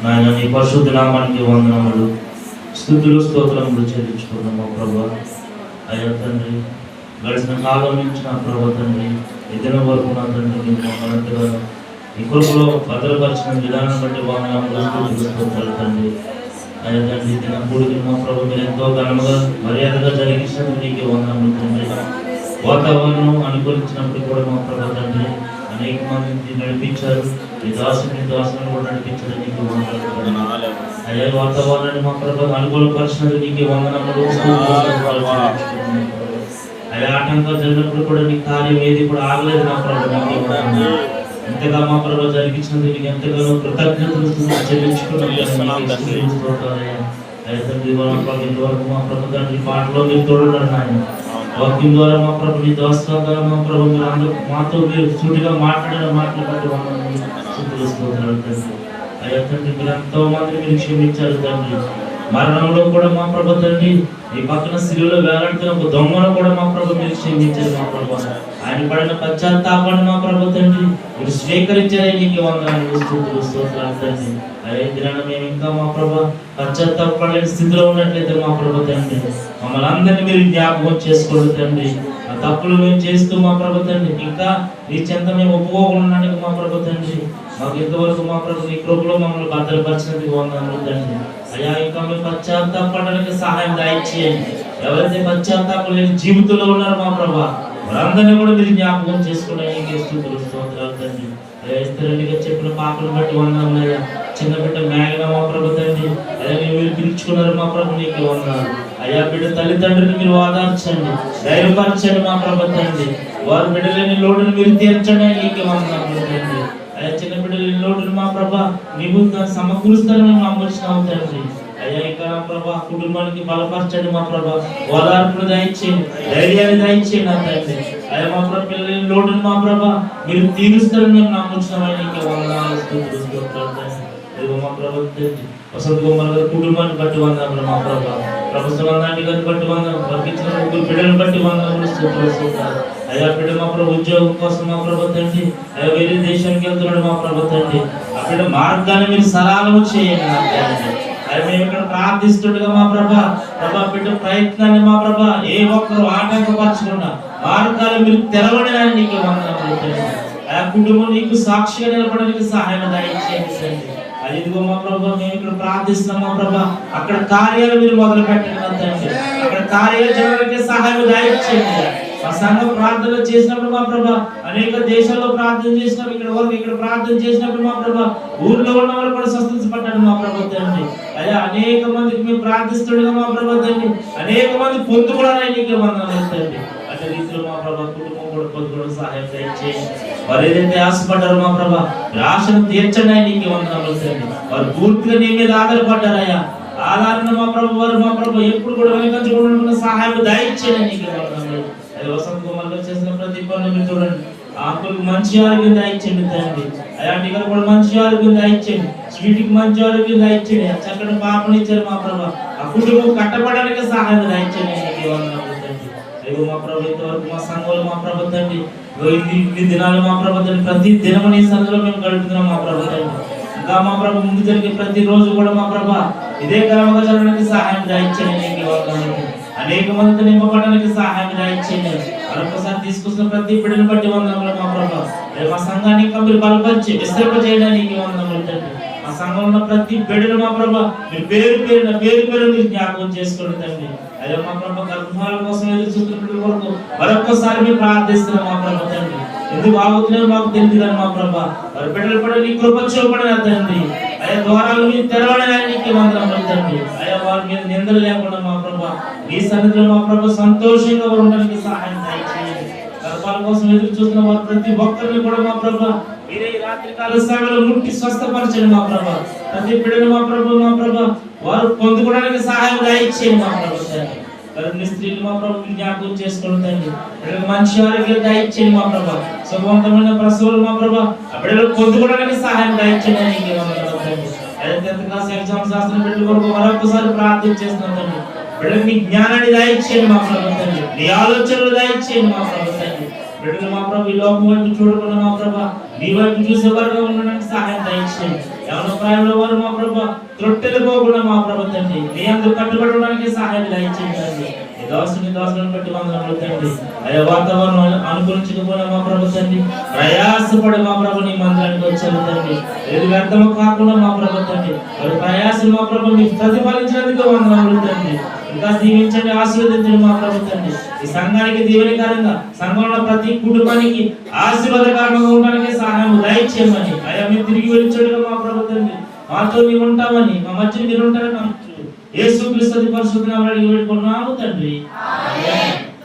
నాయన నీ పరిశుద్ధ నామానికి వందనములు, స్తుతులు, స్తోత్రములు చెల్లించుకున్నాం మా ప్రభా. అయ్యా తండ్రి, గడిచిన కాలం నుంచి నా ప్రభా తండ్రి, ఇద్దరి వరకు నా తండ్రి మీరు మనంతగా ఈ కొడుకులో భద్రపరిచిన విధానం బట్టి వందనములు, స్తుతులు, స్తోత్రాలు తండ్రి. అయ్యా తండ్రి, దిన కూడికి మా ప్రభు మీరు ఎంతో ఘనముగా మర్యాదగా జరిగించినప్పుడు నీకే వందనములు తండ్రి. వాతావరణం అనుకూలించినప్పుడు కూడా మా ప్రభా తండ్రి అనేక మంది నడిపించారు. ఈ దాసుని కూడా నడిపించారు. నీకు వందనాలు అయ్యా. వాతావరణాన్ని మా ప్రభు అనుకూలపరిచినది నీకు వందనములు. అయ్యా ఆటంకాలు జరిగినప్పుడు కూడా నీ కార్యం ఏది కూడా ఆగలేదు నా ప్రభు. ఎంతగా మా ప్రభు జరిగించినది నీకు ఎంతగానో కృతజ్ఞతలు చెల్లించుకున్నాం. ఇంతవరకు మా ప్రభు తండ్రి పాటలో మీరు తోడున్నారు నాయన. వాక్యం ద్వారా మా ప్రభు నీ దోస్తా ద్వారా మా ప్రభు మీరు అందరూ మాతో మీరు సూటిగా మాట్లాడిన మాటలు బట్టి అయ్యా తండ్రి, మీరు ఎంతో మంది మీరు క్షమించారు తండ్రి. మరణంలో కూడా మా ప్రభు తండ్రి, ఈ పక్కన సిలువలో వేలాడుతున్న ఒక దొంగను కూడా మా ప్రభు మీరు క్షమించారు మా ప్రభు. ఆయన పడిన పశ్చాత్తాపాన్ని మా ప్రభు తండ్రి మీరు స్వీకరించారని నీకు వందనాలు, స్తోత్రాలు తండ్రి. అదే దినాన మేము ఇంకా మా ప్రభు పశ్చాత్తాపడలేని స్థితిలో ఉన్నట్లయితే మా ప్రభు తండ్రి మమ్మల్ని అందరినీ మీరు జ్ఞాపకం చేసుకోండి తండ్రి. ఆ తప్పులు మేము చేస్తూ మా ప్రభు తండ్రి ఇంకా ఈ చెంత మేము ఒప్పుకోకుండా మా ప్రభు తండ్రి మాకు ఇంతవరకు మా ప్రభు ఈ కృపలో మమ్మల్ని భద్రపరిచినందుకు వందనాలు తండ్రి. అయ్యా ఇంకా మేము పశ్చాత్తాపడడానికి సహాయం దయచేయండి. ఎవరైతే పశ్చాత్తాపం లేని జీవితంలో ఉన్నారో మా ప్రభు వారందరినీ కూడా మీరు జ్ఞాపకం చేసుకోవడానికి స్తోత్రాలు తండ్రి. అయ్యా చెప్పిన పాపను బట్టి వందనాలయ్యా. చిన్న బిడ్డ మేఘన మా ప్రభు తండ్రి అయ్యా మీరు పిలుచుకున్నారు మా ప్రభు నీకు వందనాలు అయ్యా. బిడ్డ తల్లిదండ్రులు మీరు ఆదర్చండి, ధైర్యపరచండి మా ప్రభు తండ్రి. వారు బిడ్డలేని లోటును మీరు తీర్చండి నీకు వందనాలు తండ్రి. అయ్యా చిన్న బిడ్డలేని లోటును మా ప్రభా నీవు సమకూరుస్తారని మేము నమ్మొచ్చినావు తండ్రి. అయ్యా ఇంకా ప్రభా కుటుంబానికి బలపరచండి మా ప్రభా, ఓదార్పును దయచేయండి, ధైర్యాన్ని దయచేయండి నా తండ్రి. అయ్యా మా ప్రభు పిల్లలని లోటును మా ప్రభా మీరు తీరుస్తారని మేము నమ్మొచ్చినామని నీకు వందనాలు, మా ప్రభు వసంత కుమార్ గారి కుటుంబాన్ని బట్టి వందనాలు మా ప్రభా. ప్రభుత్వం గారిని బట్టి వందనాలు, వర్గించిన ముగ్గురు బిడ్డలను బట్టి వందనాలు, స్తోత్రాలు. అయ్యా బిడ్డ మా ప్రభు ఉద్యోగం కోసం మా ప్రభు తండ్రి అయ్యా వేరే దేశానికి వెళ్తున్నాడు మా ప్రభు తండ్రి. ఆ బిడ్డ మార్గాన్ని మీరు సరళం చేయండి నా తండ్రి. అయ్యా మేము ఇక్కడ ప్రార్థిస్తుండగా మా ప్రభా బిడ్డ ప్రయత్నాన్ని మా ప్రభా ఏ ఒక్కరు ఆటంకపరచకుండా మార్గాలు మీరు తెరవడానికి నీకు వందనాలు తండ్రి. ఆ కుటుంబం నీకు సాక్షిగా నిలబడడానికి సహాయం దయచేయండి తండ్రి. అదిగో మా ప్రభా మేము ఇక్కడ ప్రార్థిస్తున్నాం మా ప్రభా అక్కడ కార్యాలు మీరు మొదలు పెట్టండి తండ్రి. అక్కడ కార్యాలు జరగడానికి సహాయం దయచేయండి. ఆ సంఘం ప్రార్థన చేసినప్పుడు మా ప్రభా అనేక దేశాల్లో ప్రార్థన చేసినప్పుడు ఇక్కడ ప్రార్థన చేసినప్పుడు మా ప్రభా ఊర్లో ఉన్న వాళ్ళు కూడా స్వస్థపడ్డారు మా ప్రభా తండ్రి. అయ్యా అనేక మందికి మేము ప్రార్థిస్తుండగా మా ప్రభా తండ్రి అనేక మంది పొందుకోవడానికి నీకే వందనాలు తండ్రి. అదే రీతిలో మా ప్రభా కుటుంబం కూడా పొందుకోవడం సహాయం దయచేయండి. వారు ఏదైతే ఆశపడ్డారో మా ప్రభా ఆశను తీర్చండి నీకే వందనాలు తండ్రి. వారు పూర్తిగా నీ మీద ఆధారపడ్డారయ్యా. ఆధారణ మా ప్రభు వారు మా ప్రభు ఎప్పుడు కూడా వెనకంచుకున్న సహాయం దయచేయండి నీకే వందనాలు. వసంత కుమార్ గారు చేసిన ప్రతి పనులు మీరు చూడండి. ఆకులకు మంచి ఆరోగ్యం దయచేయండి తండ్రి. అలాంటి కూడా మంచి ఆరోగ్యం దయచేయండి. స్వీట్కి మంచి ఆరోగ్యం దయచేయండి. చక్కటి పాపను ఇచ్చారు మా ప్రభా. ఆ కుటుంబం కట్టబడడానికి సహాయం దయచేయండి నీకే వందనాలు తండ్రి. అయ్యో మా ప్రభు ఇంతవరకు మా సంఘంలో మా ప్రభు తండ్రి ఇన్ని దినాలు మా ప్రభు తండ్రి ప్రతి దినము నీ సంఘంలో మేము గడుపుతున్నాం మా ప్రభు తండ్రి. ఇంకా మా ప్రభు ముందు జరిగే ప్రతి రోజు కూడా మా ప్రభా ఇదే క్రమంగా జరగడానికి సహాయం దయచేయండి నీకే వందనాలు. అనేక మందితో నింపబడడానికి సహాయం దయచేయండి. మరొకసారి తీసుకొస్తున్న ప్రతి బిడ్డను బట్టి వందనములు మా ప్రభా. మా సంఘాన్ని ఇంకా మీరు బలపరిచి విస్తరింపజేయడానికి వందనములు తండ్రి. మా సంఘంలో ఉన్న ప్రతి బిడ్డను మా ప్రభా మీరు పేరు మీరు జ్ఞాపకం చేసుకోండి తండ్రి. అదే మా ప్రభా గర్భాల కోసం ఎదురు చూస్తున్న వరకు మరొకసారి మీరు ప్రార్థిస్తున్నాం మా ప్రభా తండ్రి. ఎందుకు ఆగుతున్నారో మాకు తెలియదు మా ప్రభా. వారి బిడ్డలు కూడా నీ కృప చూపడనా తండ్రి. అయ్యా ద్వారాలు మీరు తెరవడానికి వందనములు తండ్రి. అయ్యా వారి మీద నిందలు లేకుండా మా ప్రభా నీ సన్నిధిలో మా ప్రభా సంతోషంగా ఉండడానికి సహాయం దయచేయండి. గర్భాల కోసం ఎదురు చూస్తున్న వారు ప్రతి ఒక్కరిని కూడా మా ప్రభా మీరే ఈ రాత్రి కాల సమయంలో ముట్టి స్వస్థపరచండి మా ప్రభా. ప్రతి బిడ్డను మా ప్రభా వారు పొందుకోవడానికి సహాయం దయచేయండి మా ప్రభా. గర్భిణీ స్త్రీలు మా ప్రభు జ్ఞాపకం చేసుకోండి తండ్రి. బిడ్డలకు మంచి ఆరోగ్యం దయచేయండి మా ప్రభా. సుఖవంతమైన ప్రసవాలు మా ప్రభా ఆ బిడ్డలకు పొందుకోవడానికి సహాయం దయచేయండి నీకే వందనాలు తండ్రి. అదే 10th క్లాస్ ఎగ్జామ్ శాస్త్రం బిడ్డల కొరకు మరొకసారి ప్రార్థన చేస్తున్నాం తండ్రి. బిడ్డలకు నీ జ్ఞానాన్ని దయచేయండి మా ప్రభు తండ్రి. నీ ఆలోచనలు దయచేయండి మా ప్రభు తండ్రి. బిడ్డలు మా ప్రభు ఈ లోకం వైపు చూడకుండా మా ప్రభా నీ వైపు చూసే వారుగా ఉండడానికి సహాయం దయచేయండి. దయచేయండి. ఎవరి ప్రాయంలో వారు మా ప్రభు త్రొట్టెలుపోకుండా మా ప్రభు తండ్రి మీ అందరూ కట్టుబడడానికి సహాయం దయచేయండి తండ్రి. ఈ దోషులను బట్టి వందనములు తండ్రి. అయ్యా వాతావరణం అనుకూలించకపోయినా మా ప్రభు తండ్రి ప్రయాసపడి మా ప్రభు నీ మందిరానికి వచ్చారు తండ్రి. ఏది వ్యర్థము కాకుండా మా ప్రభు తండ్రి వారి ప్రయాసం మా ప్రభు మీకు ప్రతిఫలించినందుకు వందనములు తండ్రి. ఇంకా దీవించండి, ఆశీర్వదించండి మా ప్రభు తండ్రి. ఈ సంఘానికి దీవెనకరంగా, సంఘంలో ప్రతి కుటుంబానికి ఆశీర్వాదకరంగా ఉండడానికి సహాయం దయచేయమని అయ్యా మీరు తిరిగి వెళ్ళించడుగా మా ప్రభు తండ్రి మాతో మీరు ఉంటామని, మా మధ్య మీరు ఉంటారని యేసు క్రీస్తు పరిశుద్ధ నామములో అడిగి వేడుకున్నాము తండ్రి. ఆమేన్.